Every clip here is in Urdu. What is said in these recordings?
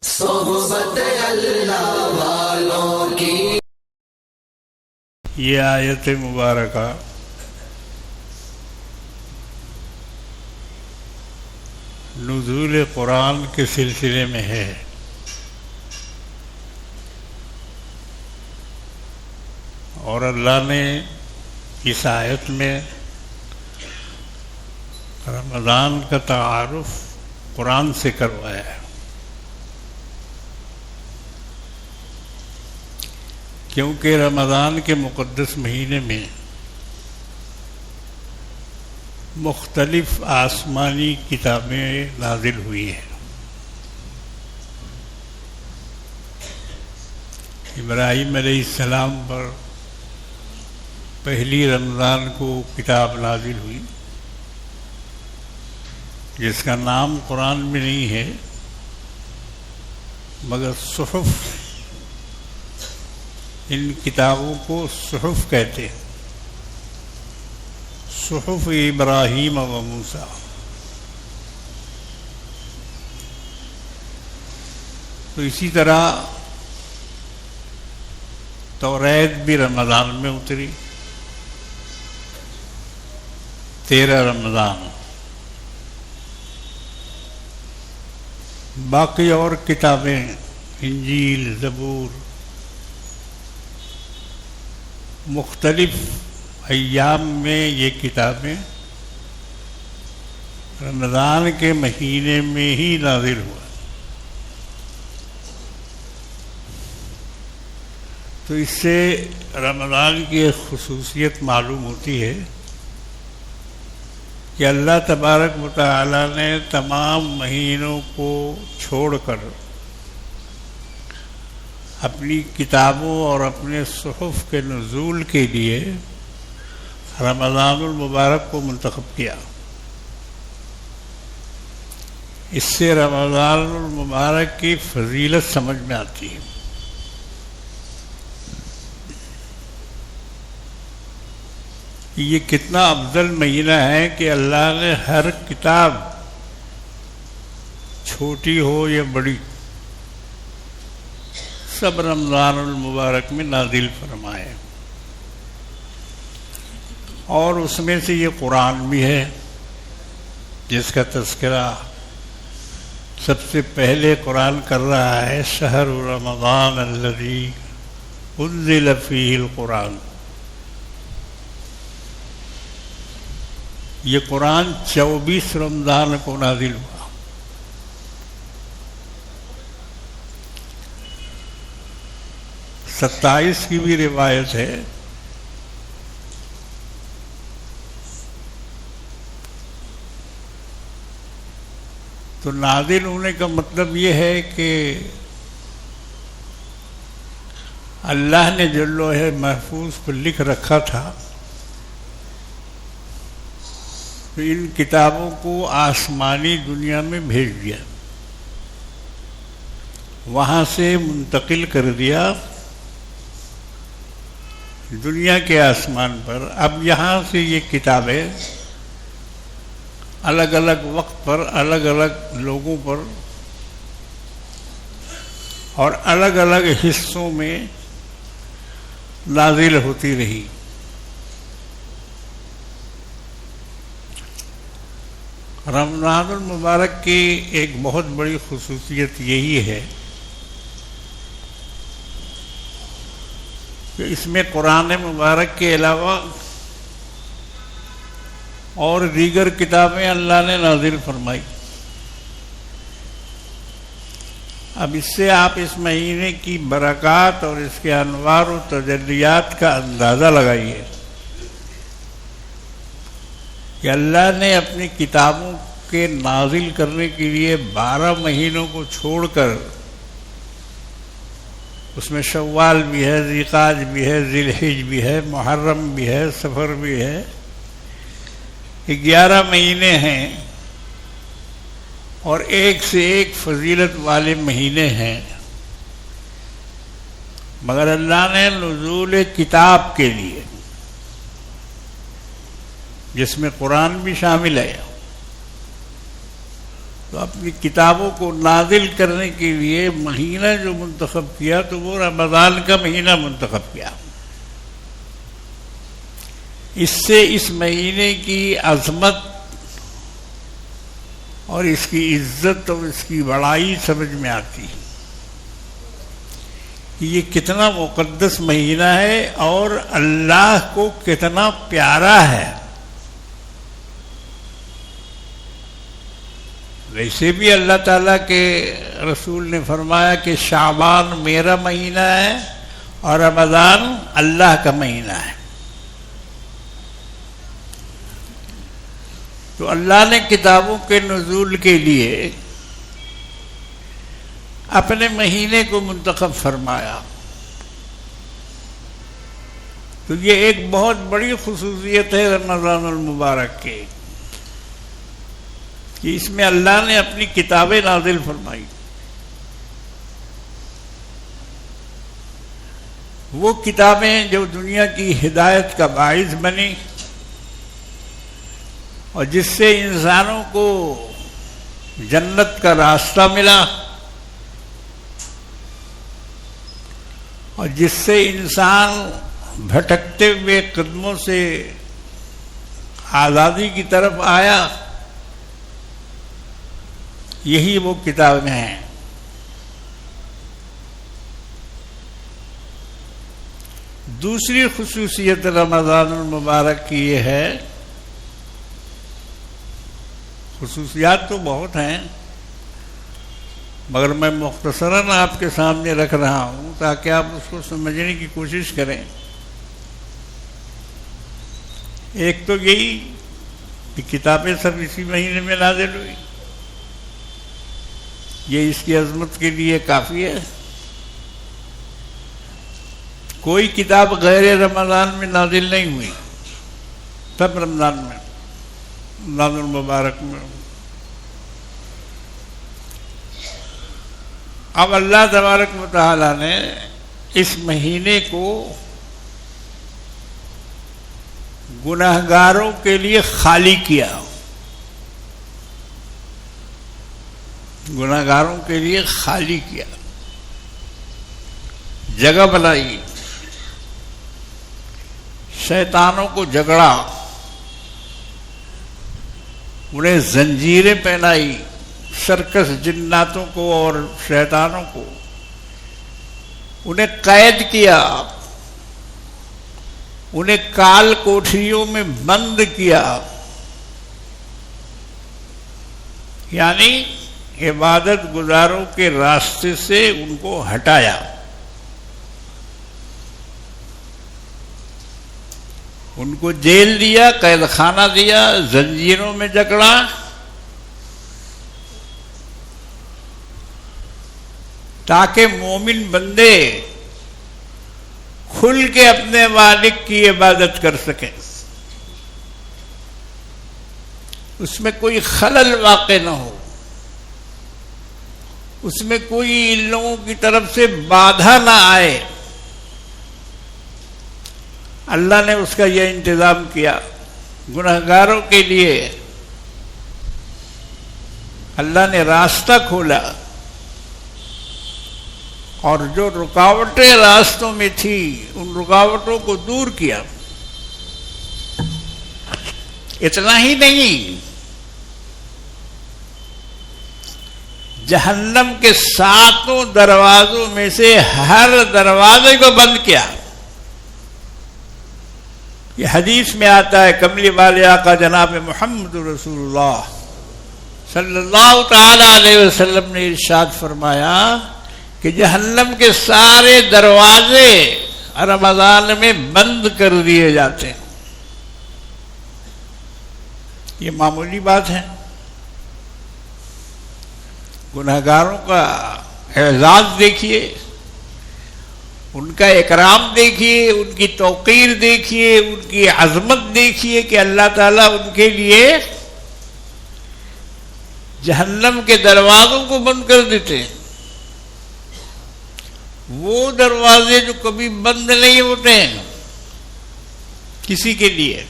صحبت اللہ والوں کی. یہ آیت مبارکہ نزول قرآن کے سلسلے میں ہے. اور اللہ نے اس آیت میں رمضان کا تعارف قرآن سے کروایا ہے، کیونکہ رمضان کے مقدس مہینے میں مختلف آسمانی کتابیں نازل ہوئی ہیں. ابراہیم علیہ السلام پر پہلی رمضان کو کتاب نازل ہوئی جس کا نام قرآن میں نہیں ہے مگر صحف. ان کتابوں کو صحف کہتے ہیں، صحف ابراہیم و موسیٰ. تو اسی طرح توریت بھی رمضان میں اتری، 13 رمضان. باقی اور کتابیں انجیل، زبور، مختلف ایام میں یہ کتابیں رمضان کے مہینے میں ہی نازل ہوا. تو اس سے رمضان کی ایک خصوصیت معلوم ہوتی ہے کہ اللہ تبارک و تعالی نے تمام مہینوں کو چھوڑ کر اپنی کتابوں اور اپنے صحف کے نزول کے لیے رمضان المبارک کو منتخب کیا. اس سے رمضان المبارک کی فضیلت سمجھ میں آتی ہے. یہ کتنا افضل مہینہ ہے کہ اللہ نے ہر کتاب چھوٹی ہو یا بڑی سب رمضان المبارک میں نازل فرمائے. اور اس میں سے یہ قرآن بھی ہے جس کا تذکرہ سب سے پہلے قرآن کر رہا ہے. شہر رمضان الذی انزل فیہ القرآن. یہ قرآن 24 رمضان کو نازل ہوا. ستائیس کی بھی روایت ہے. تو نازل ہونے کا مطلب یہ ہے کہ اللہ نے جو لوح محفوظ پر لکھ رکھا تھا تو ان کتابوں کو آسمانی دنیا میں بھیج دیا، وہاں سے منتقل کر دیا دنیا کے آسمان پر. اب یہاں سے یہ کتابیں الگ الگ وقت پر الگ الگ لوگوں پر اور الگ الگ حصوں میں نازل ہوتی رہی. رمضان المبارک کی ایک بہت بڑی خصوصیت یہی ہے کہ اس میں قرآن مبارک کے علاوہ اور دیگر کتابیں اللہ نے نازل فرمائی. اب اس سے آپ اس مہینے کی برکات اور اس کے انوار و تجلیات کا اندازہ لگائیے کہ اللہ نے اپنی کتابوں کے نازل کرنے کے لیے 12 مہینوں کو چھوڑ کر اس میں شوال بھی ہے، ذیقعد بھی ہے، ذی الحج بھی ہے، محرم بھی ہے، سفر بھی ہے، 11 مہینے ہیں اور ایک سے ایک فضیلت والے مہینے ہیں. مگر اللہ نے نزول کتاب کے لیے، جس میں قرآن بھی شامل ہے، تو اپنی کتابوں کو نازل کرنے کے لیے مہینہ جو منتخب کیا تو وہ رمضان کا مہینہ منتخب کیا. اس سے اس مہینے کی عظمت اور اس کی عزت اور اس کی بڑائی سمجھ میں آتی ہے کہ یہ کتنا مقدس مہینہ ہے اور اللہ کو کتنا پیارا ہے. ویسے بھی اللہ تعالیٰ کے رسول نے فرمایا کہ شعبان میرا مہینہ ہے اور رمضان اللہ کا مہینہ ہے. تو اللہ نے کتابوں کے نزول کے لیے اپنے مہینے کو منتخب فرمایا. تو یہ ایک بہت بڑی خصوصیت ہے رمضان المبارک کی کہ اس میں اللہ نے اپنی کتابیں نازل فرمائی. وہ کتابیں جو دنیا کی ہدایت کا باعث بنی اور جس سے انسانوں کو جنت کا راستہ ملا اور جس سے انسان بھٹکتے ہوئے قدموں سے آزادی کی طرف آیا، یہی وہ کتابیں ہیں. دوسری خصوصیت رمضان المبارک کی یہ ہے، خصوصیات تو بہت ہیں مگر میں مختصراً آپ کے سامنے رکھ رہا ہوں تاکہ آپ اس کو سمجھنے کی کوشش کریں. ایک تو یہی کہ کتابیں سب اسی مہینے میں نازل ہوئی، یہ اس کی عظمت کے لیے کافی ہے. کوئی کتاب غیر رمضان میں نازل نہیں ہوئی، سب رمضان میں، رمضان المبارک میں. اب اللہ تبارک و تعالی نے اس مہینے کو گناہگاروں کے لیے خالی کیا، گناہگاروں کے لیے خالی کیا، جگہ بنائی، شیطانوں کو جگڑا، انہیں زنجیریں پہنائی، سرکس جناتوں کو اور شیطانوں کو انہیں قید کیا، انہیں کال کوٹھریوں میں بند کیا، یعنی عبادت گزاروں کے راستے سے ان کو ہٹایا. ان کو جیل دیا، قید خانہ دیا، زنجیروں میں جکڑا، تاکہ مومن بندے کھل کے اپنے مالک کی عبادت کر سکیں، اس میں کوئی خلل واقع نہ ہو، اس میں کوئی ان لوگوں کی طرف سے بادھا نہ آئے. اللہ نے اس کا یہ انتظام کیا. گناہگاروں کے لیے اللہ نے راستہ کھولا اور جو رکاوٹیں راستوں میں تھی ان رکاوٹوں کو دور کیا. اتنا ہی نہیں، جہنم کے 7 دروازوں میں سے ہر دروازے کو بند کیا. یہ حدیث میں آتا ہے، کملی والے آقا جناب محمد رسول اللہ صلی اللہ تعالی علیہ وسلم نے ارشاد فرمایا کہ جہنم کے سارے دروازے رمضان میں بند کر دیے جاتے ہیں. یہ معمولی بات ہے. گناہگاروں کا اعزاز دیکھیے، ان کا اکرام دیکھیے، ان کی توقیر دیکھیے، ان کی عظمت دیکھیے کہ اللہ تعالیٰ ان کے لیے جہنم کے دروازوں کو بند کر دیتے ہیں. وہ دروازے جو کبھی بند نہیں ہوتے ہیں کسی کے لیے.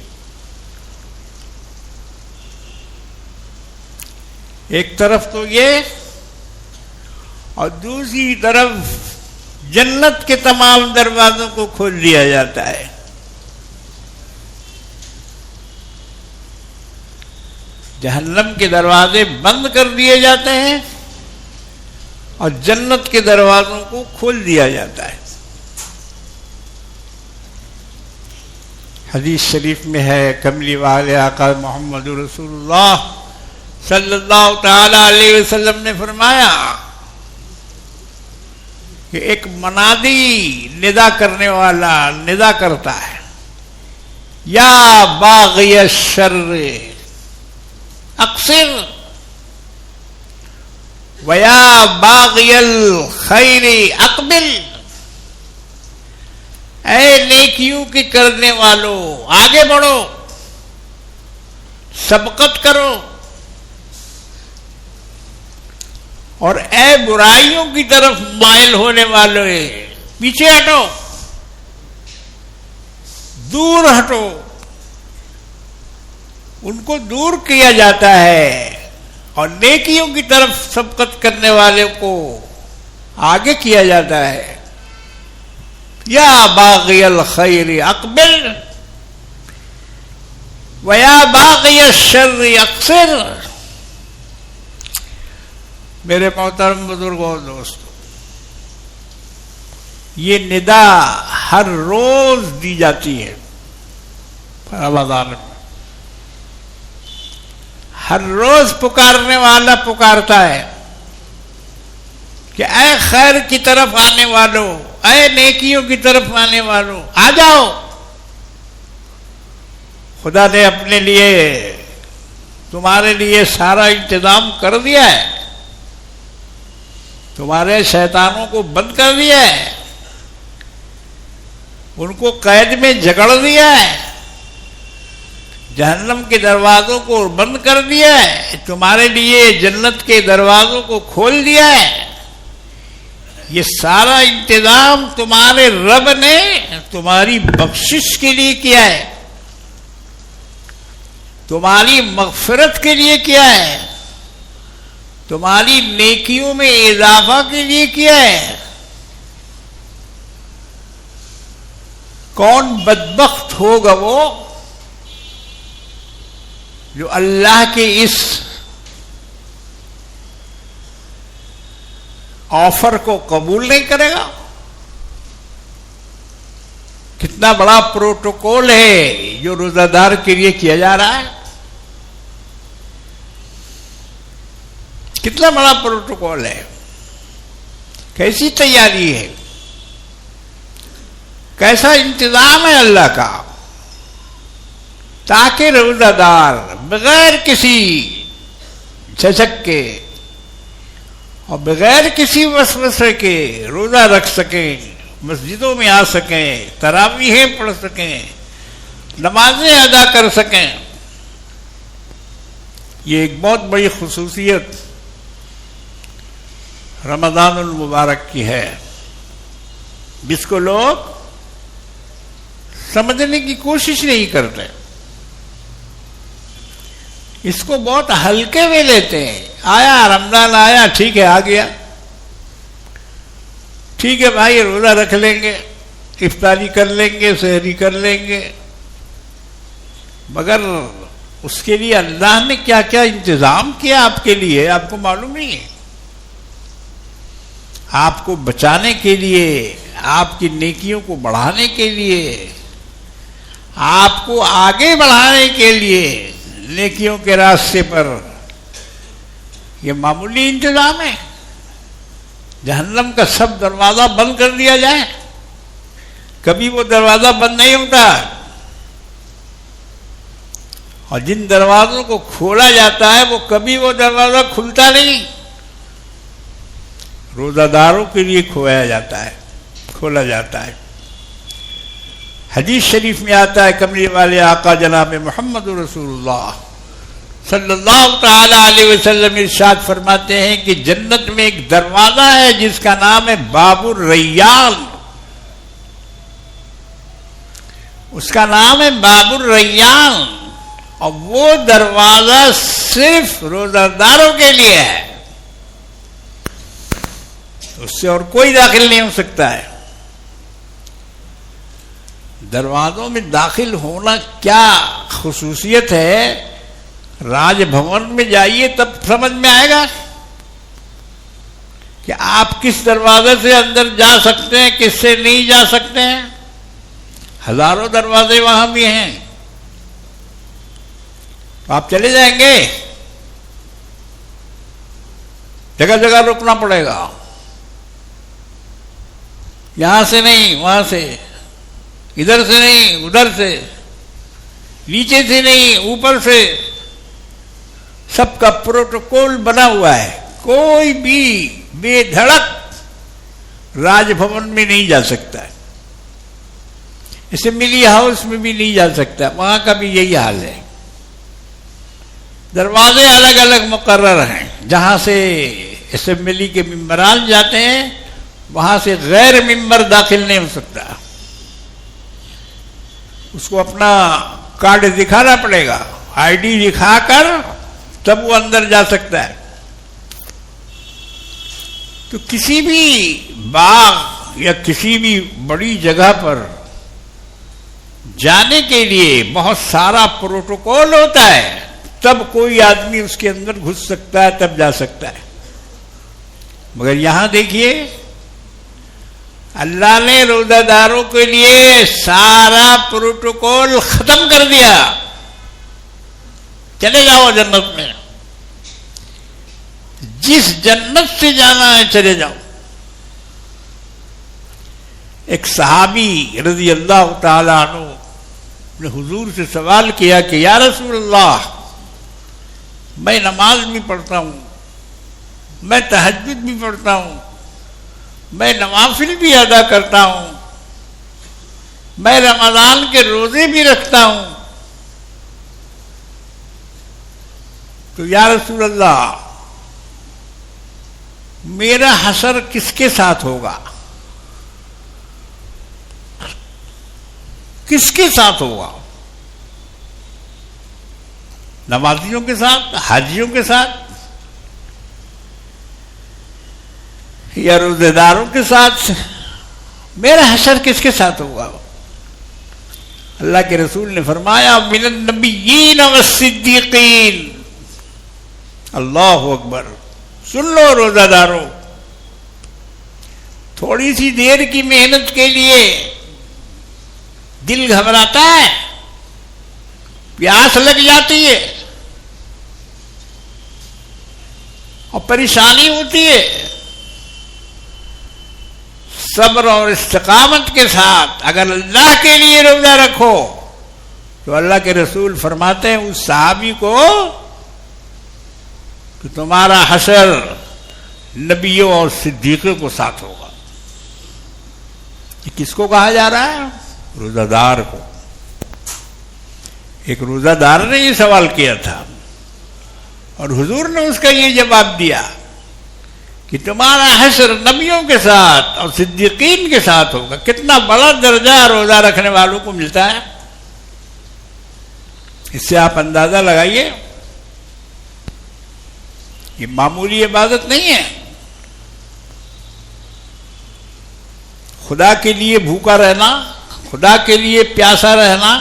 ایک طرف تو یہ اور دوسری طرف جنت کے تمام دروازوں کو کھول دیا جاتا ہے. جہنم کے دروازے بند کر دیے جاتے ہیں اور جنت کے دروازوں کو کھول دیا جاتا ہے. حدیث شریف میں ہے کملی والے آقا محمد رسول اللہ صلی اللہ تعالی علیہ وسلم نے فرمایا کہ ایک منادی ندا کرنے والا ندا کرتا ہے، یا باغی الشر اقصر ویا باغی الخیر اقبل. اے نیکیوں کی کرنے والو آگے بڑھو، سبقت کرو، اور اے برائیوں کی طرف مائل ہونے والے پیچھے ہٹو، دور ہٹو. ان کو دور کیا جاتا ہے اور نیکیوں کی طرف سبقت کرنے والے کو آگے کیا جاتا ہے. یا باغی الخیر اقبل ویا باغی الشر اقصر. میرے محترم بزرگوں اور دوستوں، یہ ندا ہر روز دی جاتی ہے رمضان میں. ہر روز پکارنے والا پکارتا ہے کہ اے خیر کی طرف آنے والوں، اے نیکیوں کی طرف آنے والوں آ جاؤ. خدا نے اپنے لیے تمہارے لیے سارا انتظام کر دیا ہے، تمہارے شیطانوں کو بند کر دیا ہے، ان کو قید میں جکڑ دیا ہے، جہنم کے دروازوں کو بند کر دیا ہے، تمہارے لیے جنت کے دروازوں کو کھول دیا ہے. یہ سارا انتظام تمہارے رب نے تمہاری بخشش کے لیے کیا ہے، تمہاری مغفرت کے لیے کیا ہے، تمہاری نیکیوں میں اضافہ کے لیے کیا ہے. کون بدبخت ہوگا وہ جو اللہ کے اس آفر کو قبول نہیں کرے گا. کتنا بڑا پروٹوکول ہے جو روزہ دار کے لیے کیا جا رہا ہے، کتنا بڑا پروٹوکول ہے، کیسی تیاری ہے، کیسا انتظام ہے اللہ کا، تاکہ روزہ دار بغیر کسی جھجک کے اور بغیر کسی وسوسے کے روزہ رکھ سکیں، مسجدوں میں آ سکیں، تراویحیں پڑھ سکیں، نمازیں ادا کر سکیں. یہ ایک بہت بڑی خصوصیت رمضان المبارک کی ہے، جس کو لوگ سمجھنے کی کوشش نہیں کرتے، اس کو بہت ہلکے میں لیتے ہیں. آیا رمضان آیا، ٹھیک ہے آ گیا، ٹھیک ہے بھائی روزہ رکھ لیں گے، افطاری کر لیں گے، سحری کر لیں گے. مگر اس کے لیے اللہ نے کیا کیا انتظام کیا آپ کے لیے آپ کو معلوم نہیں ہے. آپ کو بچانے کے لیے، آپ کی نیکیوں کو بڑھانے کے لیے، آپ کو آگے بڑھانے کے لیے نیکیوں کے راستے پر یہ معمولی انتظام ہے. جہنم کا سب دروازہ بند کر دیا جائے، کبھی وہ دروازہ بند نہیں ہوتا، اور جن دروازوں کو کھولا جاتا ہے وہ کبھی وہ دروازہ کھلتا نہیں. روزہ داروں کے لیے کھویا جاتا ہے، کھولا جاتا ہے. حدیث شریف میں آتا ہے کملی والے آقا جناب محمد رسول اللہ صلی اللہ تعالی علیہ وسلم ارشاد فرماتے ہیں کہ جنت میں ایک دروازہ ہے جس کا نام ہے باب الریان. اس کا نام ہے باب الریان. اور وہ دروازہ صرف روزہ داروں کے لیے ہے، اس سے اور کوئی داخل نہیں ہو سکتا ہے۔ دروازوں میں داخل ہونا کیا خصوصیت ہے، راج بھون میں جائیے تب سمجھ میں آئے گا کہ آپ کس دروازے سے اندر جا سکتے ہیں، کس سے نہیں جا سکتے ہیں۔ ہزاروں دروازے وہاں بھی ہیں، تو آپ چلے جائیں گے، جگہ جگہ رکنا پڑے گا، یہاں سے نہیں وہاں سے، ادھر سے نہیں ادھر سے، نیچے سے نہیں اوپر سے، سب کا پروٹوکول بنا ہوا ہے۔ کوئی بھی بے دھڑک راج بھون میں نہیں جا سکتا ہے، اسمبلی ہاؤس میں بھی نہیں جا سکتا، وہاں کا بھی یہی حال ہے۔ دروازے الگ الگ مقرر ہیں، جہاں سے اسمبلی کے ممبران جاتے ہیں وہاں سے غیر ممبر داخل نہیں ہو سکتا، اس کو اپنا کارڈ دکھانا پڑے گا، آئی ڈی دکھا کر تب وہ اندر جا سکتا ہے۔ تو کسی بھی باغ یا کسی بھی بڑی جگہ پر جانے کے لیے بہت سارا پروٹوکول ہوتا ہے، تب کوئی آدمی اس کے اندر گھس سکتا ہے، تب جا سکتا ہے۔ مگر یہاں دیکھیے اللہ نے روزہ داروں کے لیے سارا پروٹوکول ختم کر دیا، چلے جاؤ جنت میں، جس جنت سے جانا ہے چلے جاؤ۔ ایک صحابی رضی اللہ تعالی عنہ نے حضور سے سوال کیا کہ یا رسول اللہ، میں نماز بھی پڑھتا ہوں، میں تہجد بھی پڑھتا ہوں، میں نوافل بھی ادا کرتا ہوں، میں رمضان کے روزے بھی رکھتا ہوں، تو یا رسول اللہ میرا حشر کس کے ساتھ ہوگا، کس کے ساتھ ہوگا؟ نمازیوں کے ساتھ، حاجیوں کے ساتھ، یا روزے داروں کے ساتھ؟ میرا حشر کس کے ساتھ ہوگا؟ اللہ کے رسول نے فرمایا من النبیین والصدیقین۔ اللہ اکبر! سن لو روزہ داروں، تھوڑی سی دیر کی محنت کے لیے دل گھبراتا ہے، پیاس لگ جاتی ہے اور پریشانی ہوتی ہے، صبر اور استقامت کے ساتھ اگر اللہ کے لیے روزہ رکھو تو اللہ کے رسول فرماتے ہیں اس صحابی کو کہ تمہارا حشر نبیوں اور صدیقوں کو ساتھ ہوگا۔ یہ کس کو کہا جا رہا ہے؟ روزہ دار کو۔ ایک روزہ دار نے یہ سوال کیا تھا اور حضور نے اس کا یہ جواب دیا کہ تمہارا حشر نبیوں کے ساتھ اور صدیقین کے ساتھ ہوگا۔ کتنا بڑا درجہ روزہ رکھنے والوں کو ملتا ہے، اس سے آپ اندازہ لگائیے۔ یہ معمولی عبادت نہیں ہے، خدا کے لیے بھوکا رہنا، خدا کے لیے پیاسا رہنا،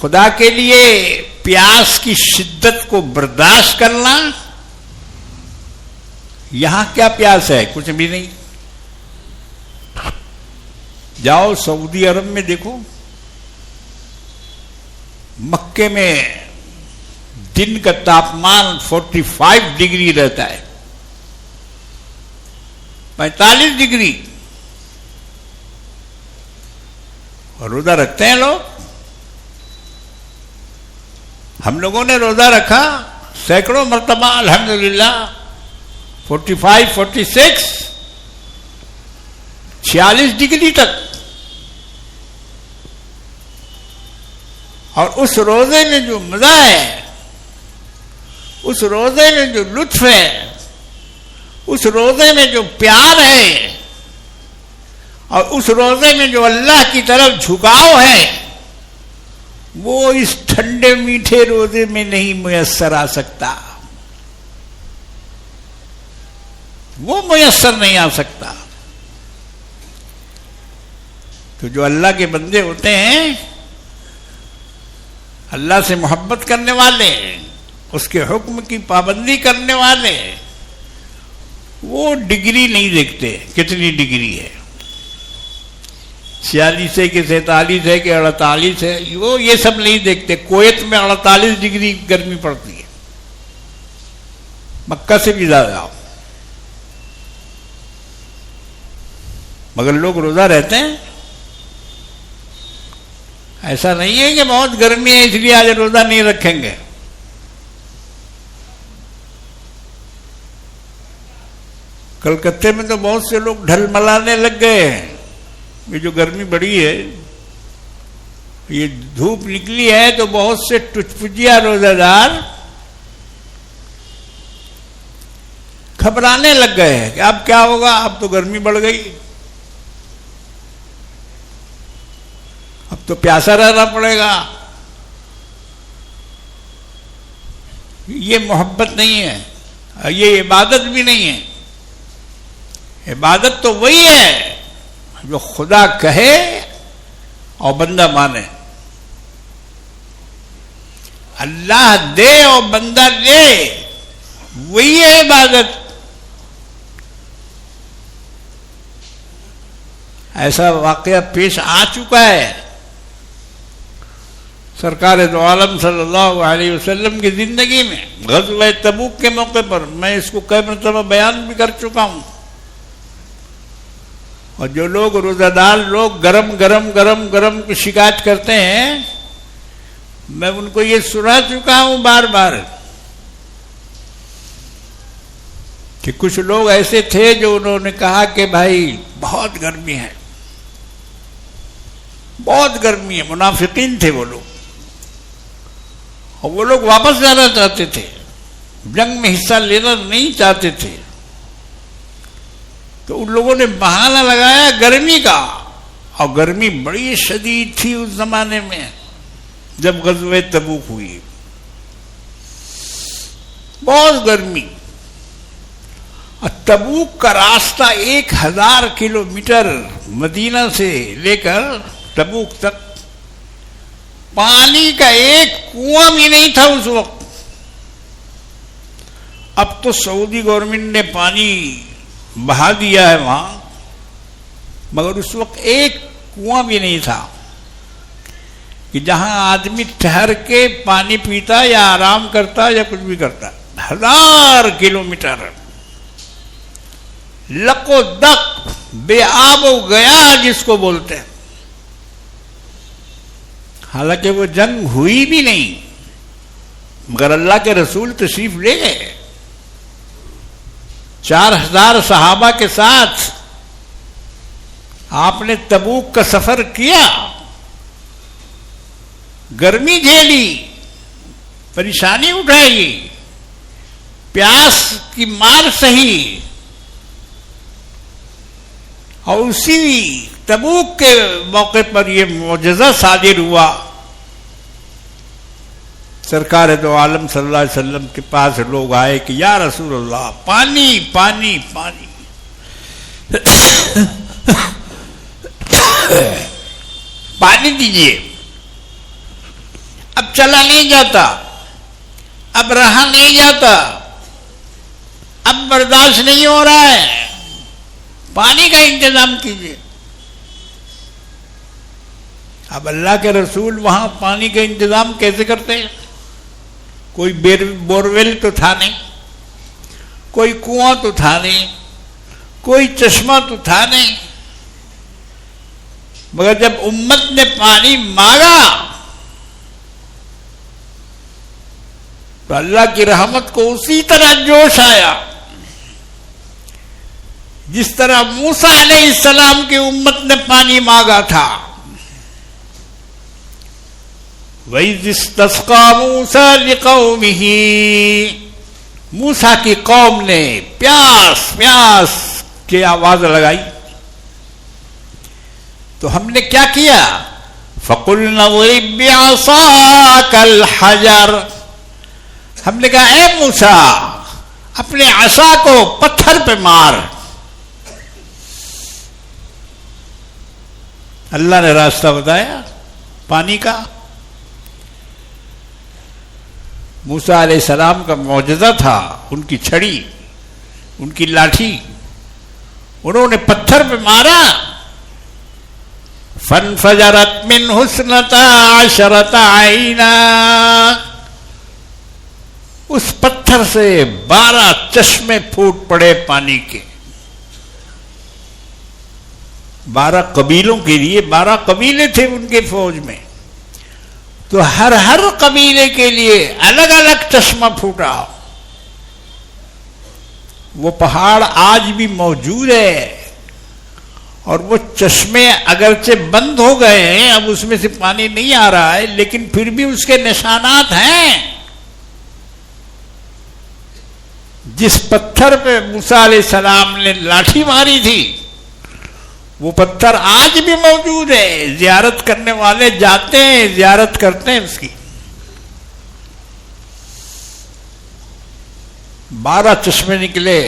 خدا کے لیے پیاس کی شدت کو برداشت کرنا۔ یہاں کیا پیاس ہے؟ کچھ بھی نہیں۔ جاؤ سعودی عرب میں دیکھو، مکے میں دن کا تاپمان 45 ڈگری رہتا ہے، 45 ڈگری، اور روزہ رکھتے ہیں لوگ۔ ہم لوگوں نے روزہ رکھا سینکڑوں مرتبہ الحمدللہ، 45 46 46 ڈگری تک، اور اس روزے میں جو مزہ ہے، اس روزے میں جو لطف ہے، اس روزے میں جو پیار ہے، اور اس روزے میں جو اللہ کی طرف جھکاؤ ہے، وہ اس ٹھنڈے میٹھے روزے میں نہیں میسر آ سکتا، وہ میسر نہیں آ سکتا۔ تو جو اللہ کے بندے ہوتے ہیں، اللہ سے محبت کرنے والے، اس کے حکم کی پابندی کرنے والے، وہ ڈگری نہیں دیکھتے کتنی ڈگری ہے، 46 ہے کہ 47 ہے کہ 48 ہے، وہ یہ سب نہیں دیکھتے۔ کویت میں 48 ڈگری گرمی پڑتی ہے، مکہ سے بھی زیادہ، مگر لوگ روزہ رہتے ہیں۔ ایسا نہیں ہے کہ بہت گرمی ہے اس لیے آج روزہ نہیں رکھیں گے۔ کلکتے میں تو بہت سے لوگ ڈھل ملانے لگ گئے ہیں، یہ جو گرمی بڑی ہے، یہ دھوپ نکلی ہے تو بہت سے ٹچپچیا روزہ دار گھبرانے لگ گئے ہیں کہ اب کیا ہوگا، اب تو گرمی بڑھ گئی، اب تو پیاسا رہنا پڑے گا۔ یہ محبت نہیں ہے، یہ عبادت بھی نہیں ہے۔ عبادت تو وہی ہے جو خدا کہے اور بندہ مانے، اللہ دے اور بندہ لے، وہی ہے عبادت۔ ایسا واقعہ پیش آ چکا ہے سرکار دو عالم صلی اللہ علیہ وسلم کی زندگی میں، غزوہ تبوک کے موقع پر۔ میں اس کو کئی مرتبہ بیان بھی کر چکا ہوں، اور جو لوگ روزہ دار لوگ گرم گرم گرم گرم کی شکایت کرتے ہیں، میں ان کو یہ سنا چکا ہوں بار بار کہ کچھ لوگ ایسے تھے جو انہوں نے کہا کہ بھائی بہت گرمی ہے، بہت گرمی ہے۔ منافقین تھے وہ لوگ، اور وہ لوگ واپس جانا چاہتے تھے، جنگ میں حصہ لینا نہیں چاہتے تھے۔ تو ان لوگوں نے بہانہ لگایا گرمی کا، اور گرمی بڑی شدید تھی اس زمانے میں جب غزوہ تبوک ہوئی، بہت گرمی۔ اور تبوک کا راستہ 1000 کلومیٹر مدینہ سے لے کر تبوک تک، پانی کا ایک کنواں بھی نہیں تھا اس وقت۔ اب تو سعودی گورنمنٹ نے پانی بہا دیا ہے وہاں، مگر اس وقت ایک کنواں بھی نہیں تھا کہ جہاں آدمی ٹھہر کے پانی پیتا یا آرام کرتا یا کچھ بھی کرتا۔ 1000 کلومیٹر لق و دق، بے آب و گیا جس کو بولتے ہیں۔ حالانکہ وہ جنگ ہوئی بھی نہیں، مگر اللہ کے رسول تشریف لے گئے 4000 صحابہ کے ساتھ۔ آپ نے تبوک کا سفر کیا، گرمی جھیلی، پریشانی اٹھائی، پیاس کی مار سہی، اور اسی تبوک کے موقع پر یہ معجزہ صادر ہوا۔ سرکار دو عالم صلی اللہ علیہ وسلم کے پاس لوگ آئے کہ یا رسول اللہ پانی پانی پانی، پانی دیجیے، اب چلا نہیں جاتا، اب رہا نہیں جاتا، اب برداشت نہیں ہو رہا ہے، پانی کا انتظام کیجیے۔ اب اللہ کے رسول وہاں پانی کا انتظام کیسے کرتے ہیں؟ کوئی بورویل تو تھا نہیں، کوئی کنواں تو تھا نہیں، کوئی چشمہ تو تھا نہیں، مگر جب امت نے پانی مانگا تو اللہ کی رحمت کو اسی طرح جوش آیا جس طرح موسیٰ علیہ السلام کی امت نے پانی مانگا تھا۔ وَإِذِ اسْتَسْقَىٰ مُوسَىٰ لِقَوْمِهِ، موسیٰ کی قوم نے پیاس پیاس کی آواز لگائی تو ہم نے کیا کیا؟ فَقُلْنَا اضْرِب بِّعَصَاكَ الْحَجَرَ، ہم نے کہا اے موسیٰ اپنے عصا کو پتھر پہ مار. اللہ نے راستہ بتایا پانی کا. موسیٰ علیہ السلام کا معجزہ تھا ان کی چھڑی، ان کی لاٹھی. انہوں نے پتھر پہ مارا. فَانْفَجَرَتْ مِنْهُ اثْنَتَا عَشْرَةَ عَيْنًا، اس پتھر سے 12 چشمے پھوٹ پڑے پانی کے. 12 قبیلوں کے لیے، 12 قبیلے تھے ان کے فوج میں، تو ہر قبیلے کے لیے الگ الگ چشمہ پھوٹا. وہ پہاڑ آج بھی موجود ہے، اور وہ چشمے اگرچہ بند ہو گئے ہیں، اب اس میں سے پانی نہیں آ رہا ہے، لیکن پھر بھی اس کے نشانات ہیں. جس پتھر پہ موسیٰ علیہ السلام نے لاٹھی ماری تھی وہ پتھر آج بھی موجود ہے. زیارت کرنے والے جاتے ہیں، زیارت کرتے ہیں اس کی. 12 چشمے نکلے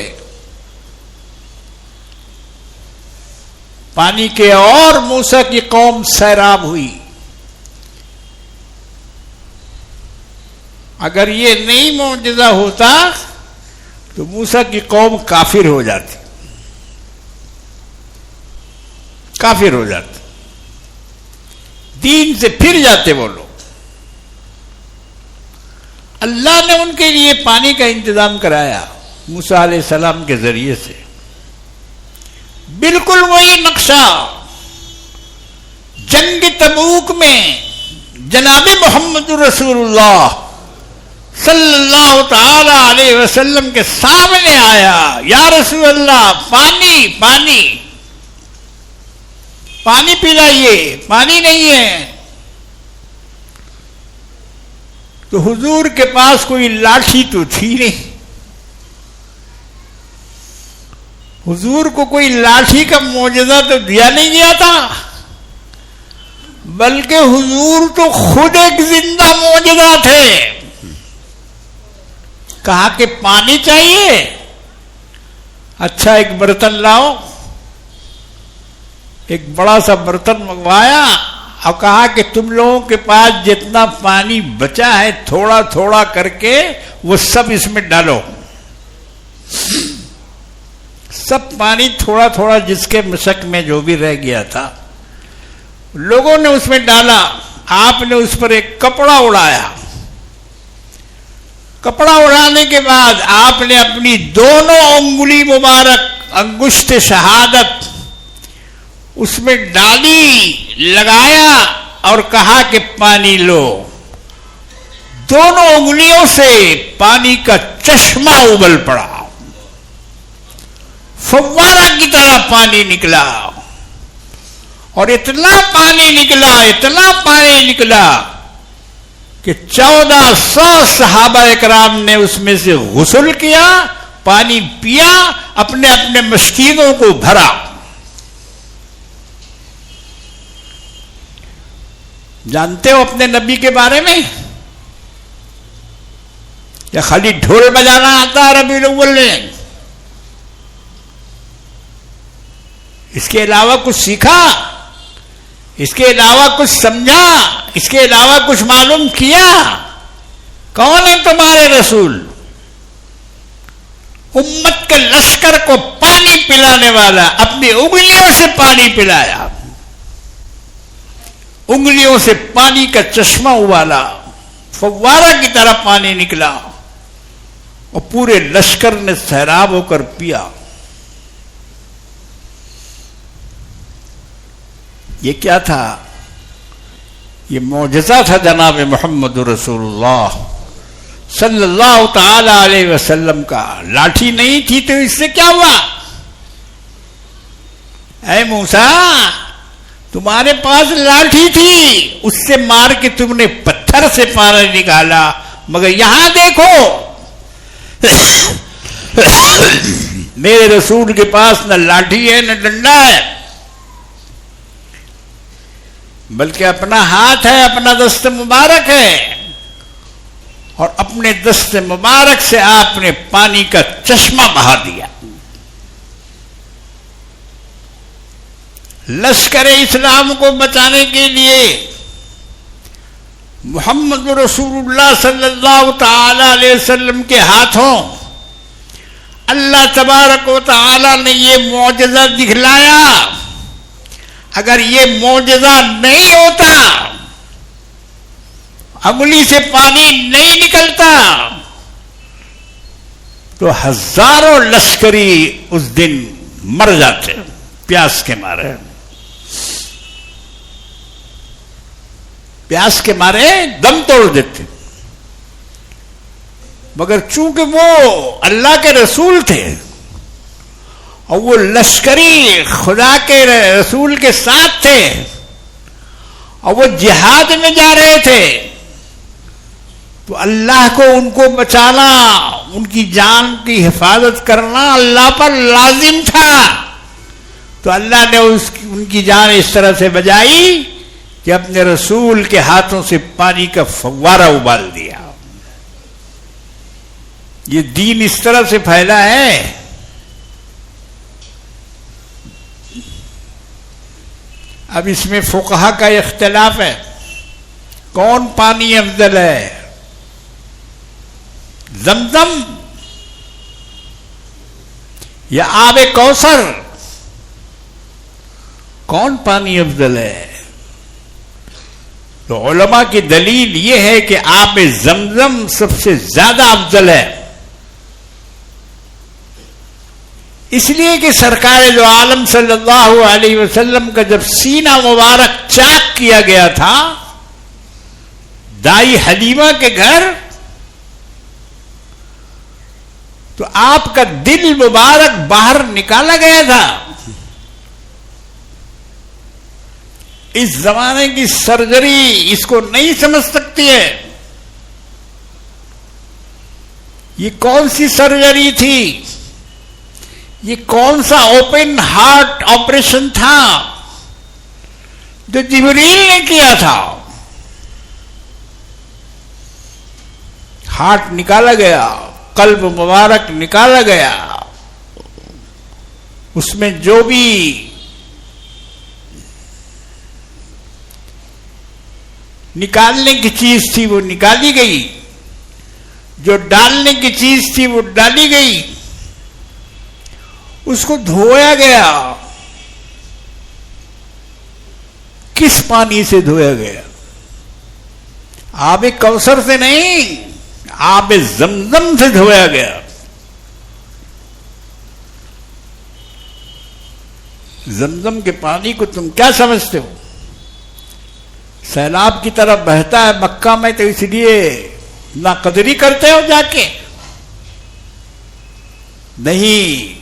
پانی کے، اور موسیٰ کی قوم سیراب ہوئی. اگر یہ نہیں معجزہ ہوتا تو موسیٰ کی قوم کافر ہو جاتی، کافر ہو جاتے، دین سے پھر جاتے وہ لوگ. اللہ نے ان کے لیے پانی کا انتظام کرایا موسیٰ علیہ السلام کے ذریعے سے. بالکل وہی نقشہ جنگ تبوک میں جناب محمد رسول اللہ صلی اللہ تعالی علیہ وسلم کے سامنے آیا. یا رسول اللہ پانی پانی پانی پلائیے، پانی نہیں ہے. تو حضور کے پاس کوئی لاٹھی تو تھی نہیں، حضور کو کوئی لاٹھی کا معجزہ تو دیا نہیں گیا تھا، بلکہ حضور تو خود ایک زندہ معجزہ تھے. کہا کہ پانی چاہیے، اچھا ایک برتن لاؤ. ایک بڑا سا برتن منگوایا اور کہا کہ تم لوگوں کے پاس جتنا پانی بچا ہے تھوڑا تھوڑا کر کے وہ سب اس میں ڈالو. سب پانی تھوڑا تھوڑا جس کے مشک میں جو بھی رہ گیا تھا لوگوں نے اس میں ڈالا. آپ نے اس پر ایک کپڑا اڑایا. کپڑا اڑانے کے بعد آپ نے اپنی دونوں انگلی مبارک انگشت شہادت اس میں ڈالی، لگایا اور کہا کہ پانی لو. دونوں انگلیوں سے پانی کا چشمہ ابل پڑا، فوارہ کی طرح پانی نکلا. اور اتنا پانی نکلا کہ 1400 صحابہ اکرام نے اس میں سے غسل کیا، پانی پیا، اپنے اپنے مشکینوں کو بھرا. جانتے ہو اپنے نبی کے بارے میں؟ یا خالی ڈھول بجانا آتا ہے ربیع الاول میں؟ اس کے علاوہ کچھ سیکھا؟ اس کے علاوہ کچھ سمجھا؟ اس کے علاوہ کچھ معلوم کیا؟ کون ہے تمہارے رسول؟ امت کے لشکر کو پانی پلانے والا، اپنی انگلیوں سے پانی پلایا، انگلیوں سے پانی کا چشمہ ابالا، فوارہ کی طرح پانی نکلا اور پورے لشکر نے سیراب ہو کر پیا. یہ کیا تھا؟ یہ معجزہ تھا جناب محمد رسول اللہ صلی اللہ تعالی علیہ وسلم کا. لاٹھی نہیں تھی تو اس سے کیا ہوا؟ اے موسیٰ تمہارے پاس لاٹھی تھی، اس سے مار کے تم نے پتھر سے پانی نکالا، مگر یہاں دیکھو میرے رسول کے پاس نہ لاٹھی ہے نہ ڈنڈا ہے. بلکہ اپنا ہاتھ ہے، اپنا دست مبارک ہے، اور اپنے دست مبارک سے آپ نے پانی کا چشمہ بہا دیا۔ لشکر اسلام کو بچانے کے لیے محمد رسول اللہ صلی اللہ تعالی علیہ وسلم کے ہاتھوں اللہ تبارک و تعالی نے یہ معجزہ دکھلایا۔ اگر یہ معجزہ نہیں ہوتا، انگلی سے پانی نہیں نکلتا، تو ہزاروں لشکری اس دن مر جاتے پیاس کے مارے۔ پیاس کے مارے دم توڑ دیتے، مگر چونکہ وہ اللہ کے رسول تھے اور وہ لشکری خدا کے رسول کے ساتھ تھے اور وہ جہاد میں جا رہے تھے، تو اللہ کو ان کو بچانا، ان کی جان کی حفاظت کرنا اللہ پر لازم تھا۔ تو اللہ نے ان کی جان اس طرح سے بچائی کہ اپنے رسول کے ہاتھوں سے پانی کا فوارہ ابال دیا۔ یہ دین اس طرح سے پھیلا ہے۔ اب اس میں فقہا کا اختلاف ہے، کون پانی افضل ہے، زمزم یا آب کوثر؟ کون پانی افضل ہے؟ تو علماء کی دلیل یہ ہے کہ آب زمزم سب سے زیادہ افضل ہے، اس لیے کہ سرکار جو عالم صلی اللہ علیہ وسلم کا جب سینہ مبارک چاک کیا گیا تھا دائی حلیمہ کے گھر، تو آپ کا دل مبارک باہر نکالا گیا تھا۔ اس زمانے کی سرجری اس کو نہیں سمجھ سکتی ہے۔ یہ کون سی سرجری تھی؟ یہ کون سا اوپن ہارٹ آپریشن تھا جو جبریل نے کیا تھا؟ ہارٹ نکالا گیا، قلب مبارک نکالا گیا، اس میں جو بھی نکالنے کی چیز تھی وہ نکالی گئی، جو ڈالنے کی چیز تھی وہ ڈالی گئی، اس کو دھویا گیا۔ کس پانی سے دھویا گیا؟ آب کوثر سے نہیں، آب زمزم سے دھویا گیا۔ زمزم کے پانی کو تم کیا سمجھتے ہو؟ سیلاب کی طرف بہتا ہے مکہ میں، تو اس لیے ناقدری کرتے ہو جا کے؟ نہیں،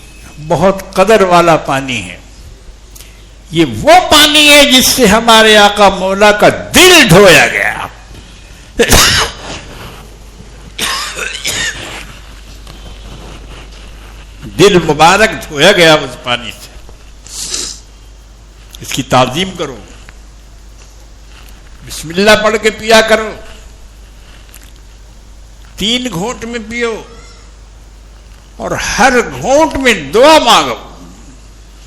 بہت قدر والا پانی ہے۔ یہ وہ پانی ہے جس سے ہمارے آقا مولا کا دل دھویا گیا۔ دل مبارک دھویا گیا اس پانی سے۔ اس کی تعظیم کرو، بسم اللہ پڑھ کے پیا کرو، 3 گھونٹ میں پیو، اور ہر گھونٹ میں دعا مانگو۔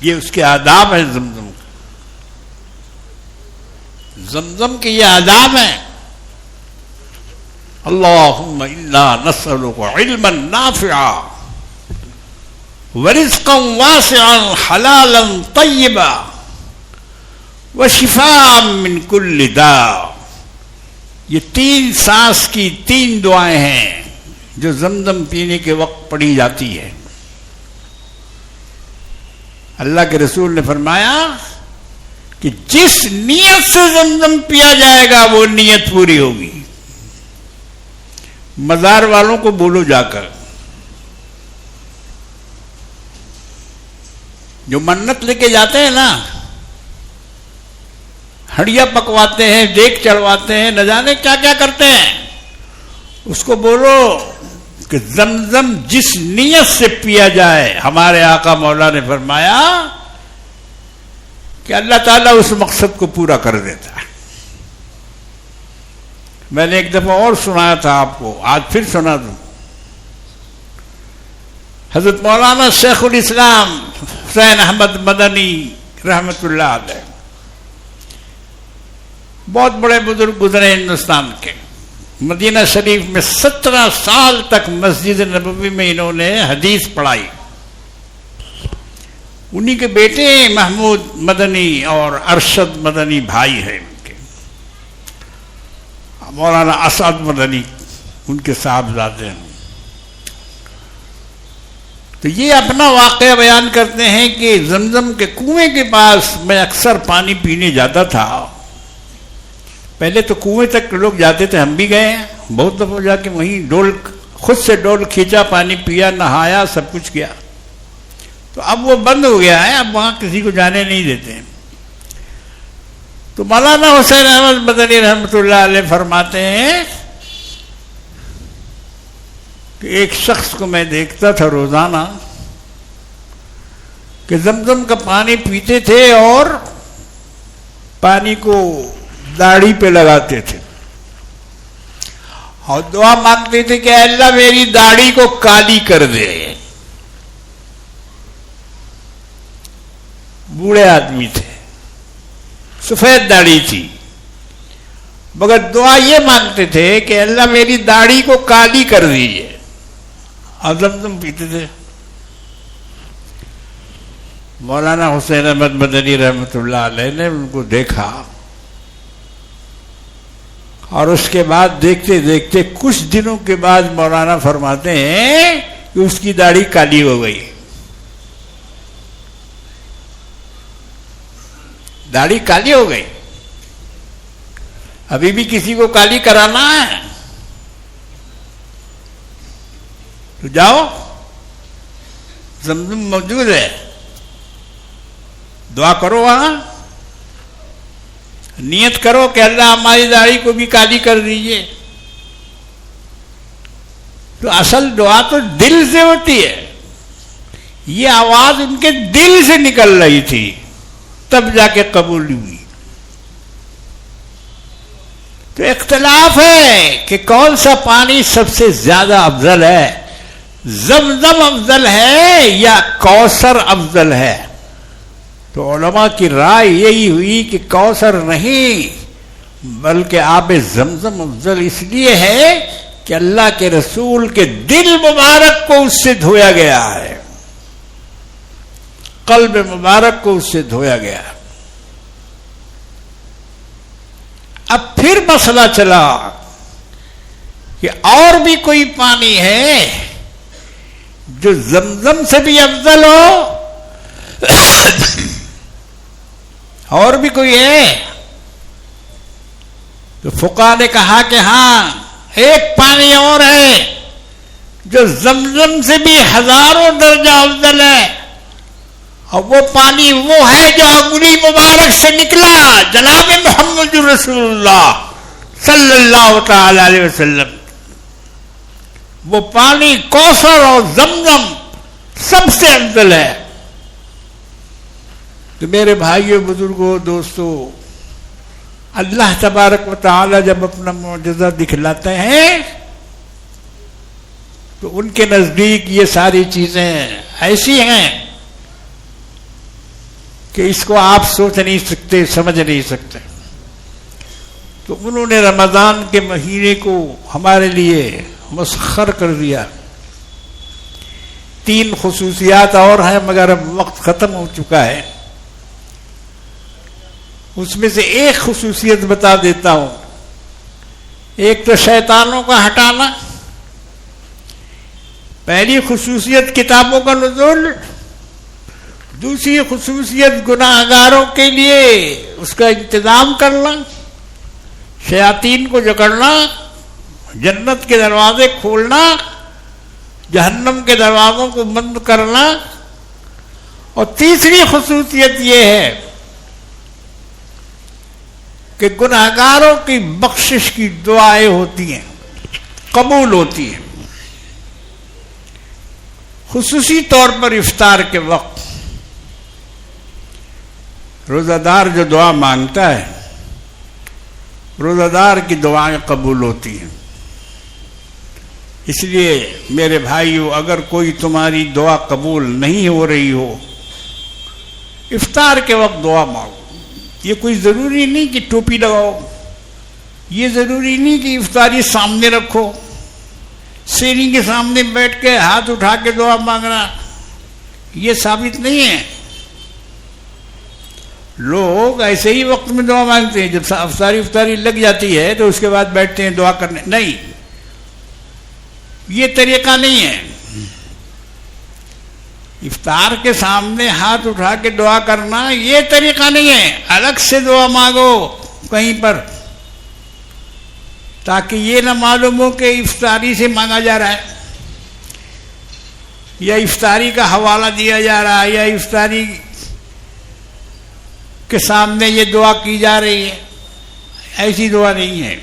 یہ اس کے آداب ہیں زمزم کے۔ زمزم کے یہ آداب ہیں۔ اللہم انا نسألک علما نافعا ورزقا واسعا حلالا طیبا وشفاء من کل داء۔ یہ 3 سانس کی 3 دعائیں ہیں جو زمزم پینے کے وقت پڑھی جاتی ہے۔ اللہ کے رسول نے فرمایا کہ جس نیت سے زمزم پیا جائے گا وہ نیت پوری ہوگی۔ مزار والوں کو بولو جا کر، جو منت لے کے جاتے ہیں نا، ہڑیا پکواتے ہیں، دیگ چڑھواتے ہیں، نہ جانے کیا کیا کرتے ہیں، اس کو بولو کہ زمزم جس نیت سے پیا جائے، ہمارے آقا مولا نے فرمایا کہ اللہ تعالیٰ اس مقصد کو پورا کر دیتا ہے۔ میں نے ایک دفعہ اور سنایا تھا آپ کو، آج پھر سنا دوں. حضرت مولانا شیخ الاسلام حسین احمد مدنی رحمت اللہ علیہ، بہت بڑے بزرگ گزرے ہندوستان کے. مدینہ شریف میں 17 سال تک مسجد نبوی میں انہوں نے حدیث پڑھائی. انہی کے بیٹے محمود مدنی اور ارشد مدنی بھائی ہیں ان کے. مولانا اسعد مدنی ان کے صاحبزادے ہیں. تو یہ اپنا واقعہ بیان کرتے ہیں کہ زمزم کے کنویں کے پاس میں اکثر پانی پینے جاتا تھا. پہلے تو کنویں تک لوگ جاتے تھے، ہم بھی گئے ہیں بہت دفعہ جا کے وہیں خود سے ڈول کھینچا، پانی پیا، نہایا، سب کچھ کیا. تو اب وہ بند ہو گیا ہے، اب وہاں کسی کو جانے نہیں دیتے ہیں. تو مولانا حسین احمد مدنی رحمۃ اللہ علیہ فرماتے ہیں کہ ایک شخص کو میں دیکھتا تھا روزانہ کہ زمزم کا پانی پیتے تھے اور پانی کو داڑھی پہ لگاتے تھے اور دعا مانگتے تھے کہ اللہ میری داڑھی کو کالی کر دے. بوڑھے آدمی تھے، سفید داڑھی تھی، مگر دعا یہ مانگتے تھے کہ اللہ میری داڑھی کو کالی کر دیجیے، اور زمزم پیتے تھے. مولانا حسین احمد مدنی رحمۃ اللہ علیہ نے ان کو دیکھا اور اس کے بعد دیکھتے دیکھتے کچھ دنوں کے بعد مولانا فرماتے ہیں کہ اس کی داڑھی کالی ہو گئی. داڑھی کالی ہو گئی. ابھی بھی کسی کو کالی کرانا ہے تو جاؤ، زمزم موجود ہے، دعا کرو، وہاں نیت کرو کہ اللہ ہماری داڑھی کو بھی کالی کر دیجئے. تو اصل دعا تو دل سے ہوتی ہے. یہ آواز ان کے دل سے نکل رہی تھی، تب جا کے قبول ہوئی. تو اختلاف ہے کہ کون سا پانی سب سے زیادہ افضل ہے، زمزم افضل ہے یا کوثر افضل ہے. تو علماء کی رائے یہی ہوئی کہ کوثر نہیں بلکہ آب زمزم افضل اس لیے ہے کہ اللہ کے رسول کے دل مبارک کو اس سے دھویا گیا ہے، قلب مبارک کو اس سے دھویا گیا. اب پھر مسئلہ چلا کہ اور بھی کوئی پانی ہے جو زمزم سے بھی افضل ہو، اور بھی کوئی ہے؟ تو فقہا نے کہا کہ ہاں، ایک پانی اور ہے جو زمزم سے بھی ہزاروں درجہ افضل ہے، اور وہ پانی وہ ہے جو انگلی مبارک سے نکلا جناب محمد رسول اللہ صلی اللہ تعالی علیہ وسلم. وہ پانی کوثر اور زمزم سب سے افضل ہے. تو میرے بھائیوں، بزرگوں، دوستوں، اللہ تبارک و تعالی جب اپنا معجزہ دکھلاتے ہیں تو ان کے نزدیک یہ ساری چیزیں ایسی ہیں کہ اس کو آپ سوچ نہیں سکتے، سمجھ نہیں سکتے. تو انہوں نے رمضان کے مہینے کو ہمارے لیے مسخر کر دیا. 3 خصوصیات اور ہیں مگر اب وقت ختم ہو چکا ہے. اس میں سے ایک خصوصیت بتا دیتا ہوں. ایک تو شیطانوں کا ہٹانا، پہلی خصوصیت کتابوں کا نزول، دوسری خصوصیت گناہگاروں کے لیے اس کا انتظام کرنا، شیاطین کو جکڑنا، جنت کے دروازے کھولنا، جہنم کے دروازوں کو بند کرنا. اور تیسری خصوصیت یہ ہے کہ گناہگاروں کی بخشش کی دعائیں ہوتی ہیں، قبول ہوتی ہیں. خصوصی طور پر افطار کے وقت روزہ دار جو دعا مانگتا ہے روزہ دار کی دعائیں قبول ہوتی ہیں. اس لیے میرے بھائیو، اگر کوئی تمہاری دعا قبول نہیں ہو رہی ہو، افطار کے وقت دعا مانگو. یہ کوئی ضروری نہیں کہ ٹوپی لگاؤ، یہ ضروری نہیں کہ افطاری سامنے رکھو، سینی کے سامنے بیٹھ کے ہاتھ اٹھا کے دعا مانگنا یہ ثابت نہیں ہے. لوگ ایسے ہی وقت میں دعا مانگتے ہیں، جب افطاری لگ جاتی ہے تو اس کے بعد بیٹھتے ہیں دعا کرنے. نہیں، یہ طریقہ نہیں ہے. افطار کے سامنے ہاتھ اٹھا کے دعا کرنا یہ طریقہ نہیں ہے. الگ سے دعا مانگو کہیں پر، تاکہ یہ نہ معلوم ہو کہ افطاری سے مانگا جا رہا ہے، یا افطاری کا حوالہ دیا جا رہا ہے، یا افطاری کے سامنے یہ دعا کی جا رہی ہے. ایسی دعا نہیں ہے.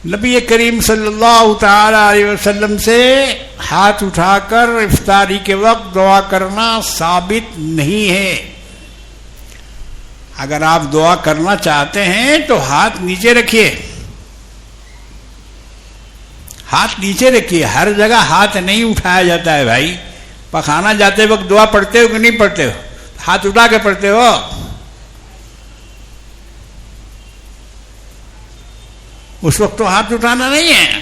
نبی کریم صلی اللہ تعالی علیہ وسلم سے ہاتھ اٹھا کر افطاری کے وقت دعا کرنا ثابت نہیں ہے. اگر آپ دعا کرنا چاہتے ہیں تو ہاتھ نیچے رکھیے، ہاتھ نیچے رکھیے. ہر جگہ ہاتھ نہیں اٹھایا جاتا ہے بھائی. پخانہ جاتے وقت دعا پڑھتے ہو کہ نہیں پڑھتے ہو؟ ہاتھ اٹھا کے پڑھتے ہو. اس وقت تو ہاتھ اٹھانا نہیں ہے.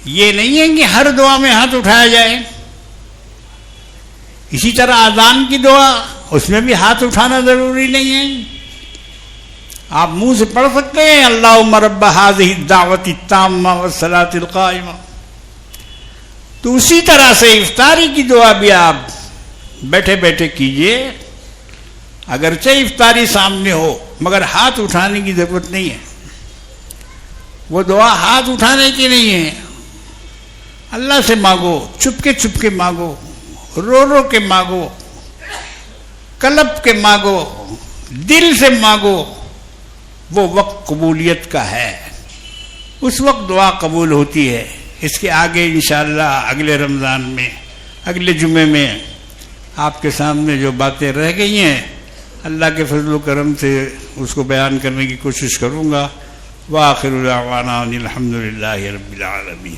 یہ نہیں ہے کہ ہر دعا میں ہاتھ اٹھایا جائے. اسی طرح اذان کی دعا، اس میں بھی ہاتھ اٹھانا ضروری نہیں ہے. آپ منہ سے پڑھ سکتے ہیں اللہم رب ہذہ الدعوۃ التامہ والصلاۃ القائمہ. تو اسی طرح سے افطاری کی دعا بھی آپ بیٹھے بیٹھے کیجئے، اگرچہ افطاری سامنے ہو، مگر ہاتھ اٹھانے کی ضرورت نہیں ہے. وہ دعا ہاتھ اٹھانے کی نہیں ہے. اللہ سے مانگو، چپ کے مانگو، رو کے مانگو، قلب کے مانگو، دل سے مانگو. وہ وقت قبولیت کا ہے، اس وقت دعا قبول ہوتی ہے. اس کے آگے انشاءاللہ اگلے رمضان میں، اگلے جمعے میں آپ کے سامنے جو باتیں رہ گئی ہیں، اللہ کے فضل و کرم سے اس کو بیان کرنے کی کوشش کروں گا. وآخر دعوانا الحمد للہ رب العالمین.